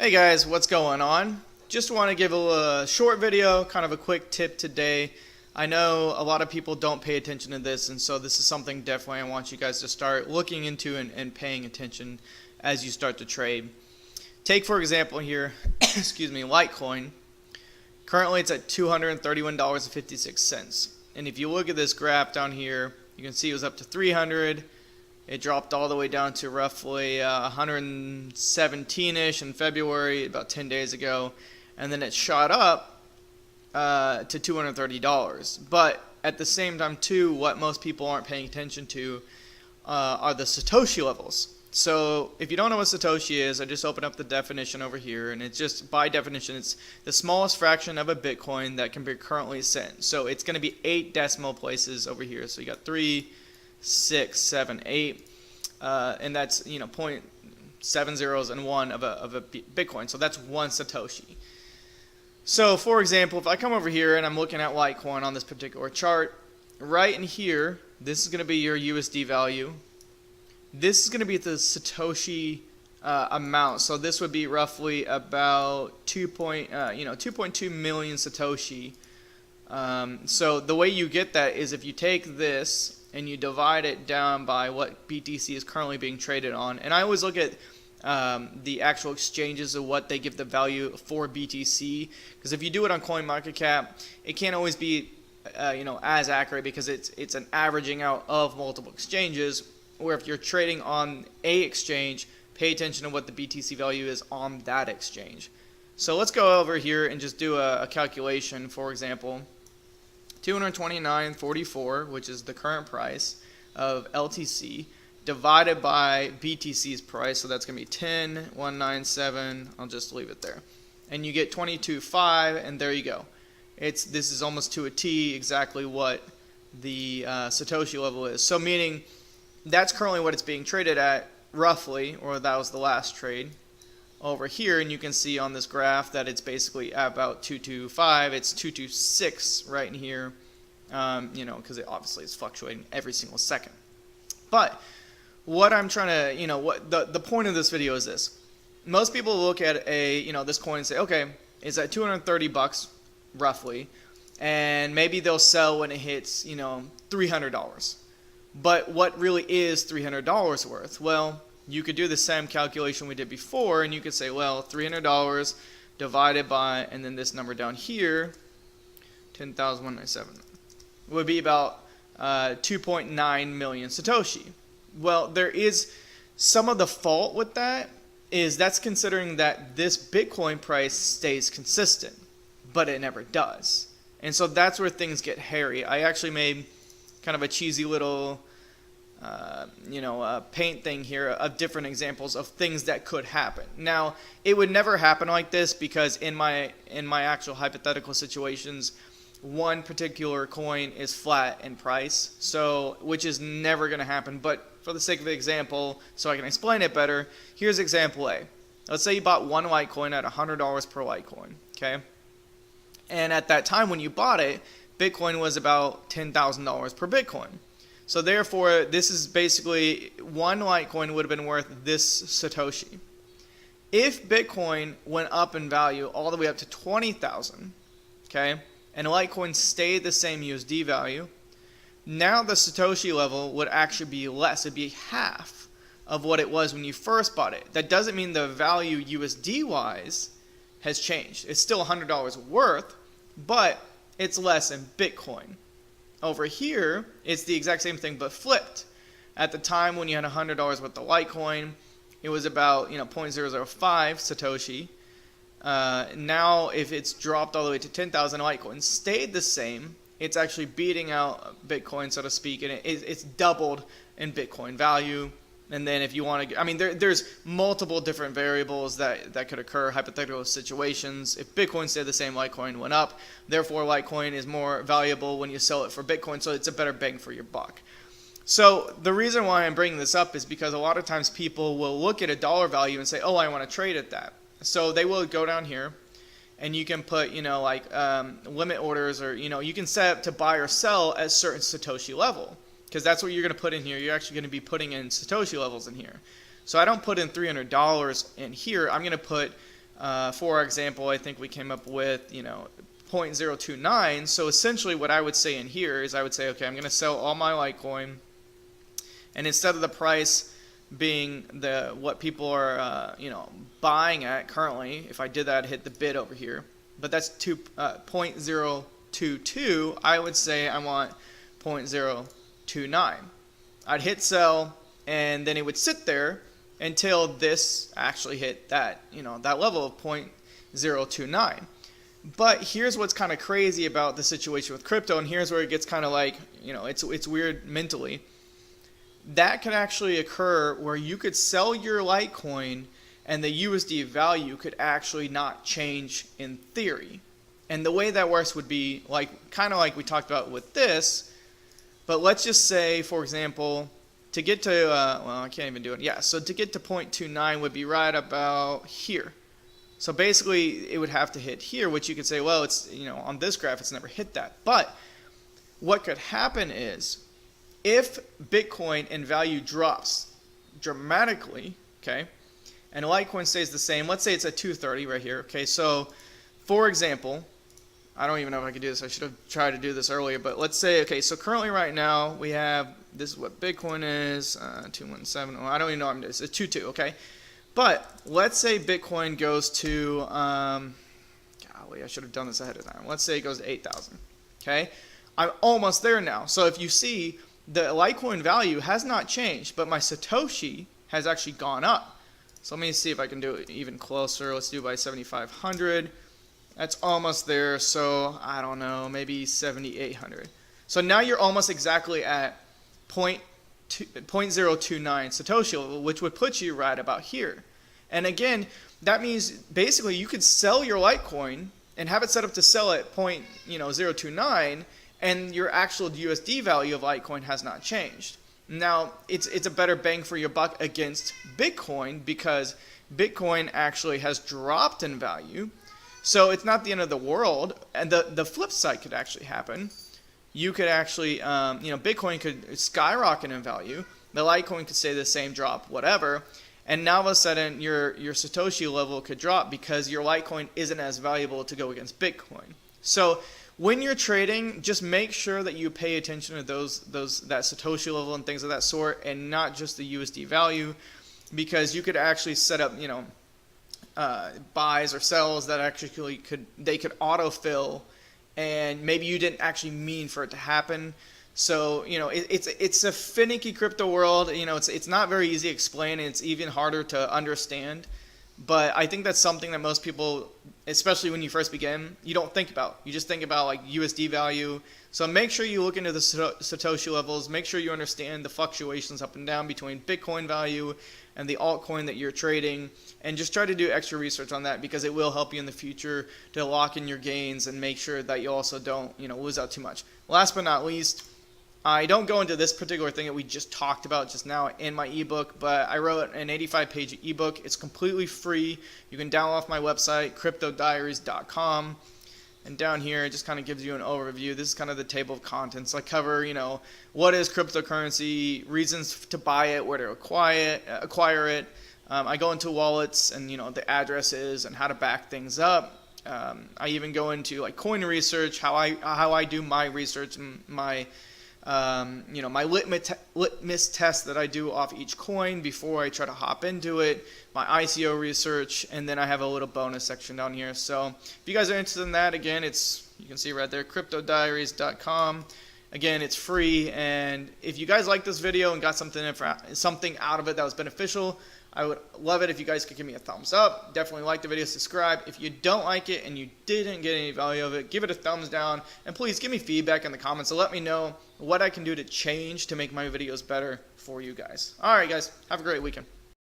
Hey guys, what's going on? Just want to give a short video, kind of a quick tip today. I know a lot of people don't pay attention to this, and so this is something definitely I want you guys to start looking into and paying attention as you start to trade. Take for example here, excuse me, Litecoin. Currently it's at $231.56. And if you look at this graph down here, you can see it was up to 300. It dropped all the way down to roughly 117-ish in February, about 10 days ago. And then it shot up to $230. But at the same time, too, what most people aren't paying attention to are the Satoshi levels. So if you don't know what Satoshi is, I just open up the definition over here. And it's just, by definition, it's the smallest fraction of a Bitcoin that can be currently sent. So it's going to be 8 decimal places over here. So you got 3, 6, 7, 8, and that's 0.7 zeros and 1 of a Bitcoin. So that's 1 Satoshi. So for example, if I come over here and I'm looking at Litecoin on this particular chart, right in here, this is going to be your USD value. This is going to be the Satoshi amount. So this would be roughly about 2.2 million Satoshi. So the way you get that is if you take this and you divide it down by what BTC is currently being traded on. And I always look at the actual exchanges of what they give the value for BTC, because if you do it on CoinMarketCap, it can't always be as accurate because it's an averaging out of multiple exchanges. Where if you're trading on a exchange, pay attention to what the BTC value is on that exchange. So let's go over here and just do a calculation. For example, 229.44, which is the current price of LTC, divided by BTC's price, so that's going to be 10,197. I'll just leave it there. And you get 22.5, and there you go. This is almost to a T exactly what the Satoshi level is. So meaning that's currently what it's being traded at, roughly, or that was the last trade. Over here, and you can see on this graph that it's basically at about 225. It's 226 right in here, because it obviously is fluctuating every single second. But what I'm trying to, what the point of this video is this: most people look at this coin and say, okay, it's at 230 bucks roughly, and maybe they'll sell when it hits $300. But what really is $300 worth? Well, you could do the same calculation we did before, and you could say, well, $300 divided by, and then this number down here, 10,197, would be about 2.9 million Satoshi. Well, there is some of the fault with that is that's considering that this Bitcoin price stays consistent, but it never does. And so that's where things get hairy. I actually made kind of a cheesy little paint thing here of different examples of things that could happen. Now, it would never happen like this because in my actual hypothetical situations, one particular coin is flat in price, so which is never going to happen. But for the sake of the example, so I can explain it better, here's example A. Let's say you bought one Litecoin at $100 per Litecoin, okay? And at that time when you bought it, Bitcoin was about $10,000 per Bitcoin. So therefore, this is basically one Litecoin would have been worth this Satoshi. If Bitcoin went up in value all the way up to 20,000, okay, and Litecoin stayed the same USD value, now the Satoshi level would actually be less. It'd be half of what it was when you first bought it. That doesn't mean the value USD-wise has changed. It's still $100 worth, but it's less in Bitcoin. Over here, it's the exact same thing, but flipped. At the time when you had $100 worth of Litecoin, it was about 0.005 Satoshi. Now, if it's dropped all the way to 10,000, Litecoin stayed the same. It's actually beating out Bitcoin, so to speak, and it's doubled in Bitcoin value. And then if you want to, there's multiple different variables that could occur, hypothetical situations. If Bitcoin stayed the same, Litecoin went up. Therefore, Litecoin is more valuable when you sell it for Bitcoin, so it's a better bang for your buck. So the reason why I'm bringing this up is because a lot of times people will look at a dollar value and say, oh, I want to trade at that. So they will go down here, and you can put, limit orders, or, you can set up to buy or sell at certain Satoshi level. Because that's what you're going to put in here. You're actually going to be putting in Satoshi levels in here. So I don't put in $300 in here. I'm going to put For example, I think we came up with, 0.029. So essentially what I would say in here is I would say, okay, I'm going to sell all my Litecoin, and instead of the price being what people are buying at currently, if I did that, I'd hit the bid over here, but that's 0.022, I would say I want 0.029. I'd hit sell, and then it would sit there until this actually hit that that level of 0.029. But here's what's kind of crazy about the situation with crypto, and here's where it gets kind of like, it's weird mentally. That could actually occur where you could sell your Litecoin and the USD value could actually not change in theory. And the way that works would be kind of like we talked about with this, but let's just say, for example, to get to, I can't even do it. Yeah, so to get to 0.29 would be right about here. So basically it would have to hit here, which you could say, well, it's, on this graph it's never hit that. But what could happen is, if Bitcoin in value drops dramatically, okay, and Litecoin stays the same, let's say it's at 230 right here, okay, so for example, I don't even know if I could do this, I should have tried to do this earlier, but let's say, okay, so currently right now we have, this is what Bitcoin is, 217, I don't even know what I'm doing, it's 22, okay, but let's say Bitcoin goes to, golly, I should have done this ahead of time, let's say it goes to 8,000, okay, I'm almost there now, so if you see, the Litecoin value has not changed, but my Satoshi has actually gone up. So let me see if I can do it even closer. Let's do by 7,500. That's almost there. So I don't know, maybe 7,800. So now you're almost exactly at 0.029 Satoshi level, which would put you right about here. And again, that means basically you could sell your Litecoin and have it set up to sell at 0.029, and your actual USD value of Litecoin has not changed. Now, it's a better bang for your buck against Bitcoin because Bitcoin actually has dropped in value. So it's not the end of the world. And the flip side could actually happen. You could actually, Bitcoin could skyrocket in value. The Litecoin could stay the same, drop, whatever. And now all of a sudden your Satoshi level could drop because your Litecoin isn't as valuable to go against Bitcoin. So when you're trading, just make sure that you pay attention to that Satoshi level and things of that sort, and not just the USD value, because you could actually set up, buys or sells that actually could autofill, and maybe you didn't actually mean for it to happen. So it's a finicky crypto world. It's not very easy to explain, and it's even harder to understand. But I think that's something that most people, especially when you first begin, you don't think about. You just think about like USD value. So make sure you look into the Satoshi levels. Make sure you understand the fluctuations up and down between Bitcoin value and the altcoin that you're trading. And just try to do extra research on that, because it will help you in the future to lock in your gains and make sure that you also don't lose out too much. Last but not least, I don't go into this particular thing that we just talked about just now in my ebook, but I wrote an 85-page ebook. It's completely free. You can download off my website, cryptodiaries.com. And down here, it just kind of gives you an overview. This is kind of the table of contents. I cover, what is cryptocurrency, reasons to buy it, where to acquire it. I go into wallets and, the addresses and how to back things up. I even go into like coin research, how I do my research and my my litmus test that I do off each coin before I try to hop into it, my ICO research, and then I have a little bonus section down here. So if you guys are interested in that, again, you can see right there, cryptodiaries.com. Again, it's free, and if you guys like this video and got something out of it that was beneficial, I would love it if you guys could give me a thumbs up. Definitely like the video, subscribe. If you don't like it and you didn't get any value of it, give it a thumbs down. And please give me feedback in the comments to let me know what I can do to change to make my videos better for you guys. All right, guys. Have a great weekend.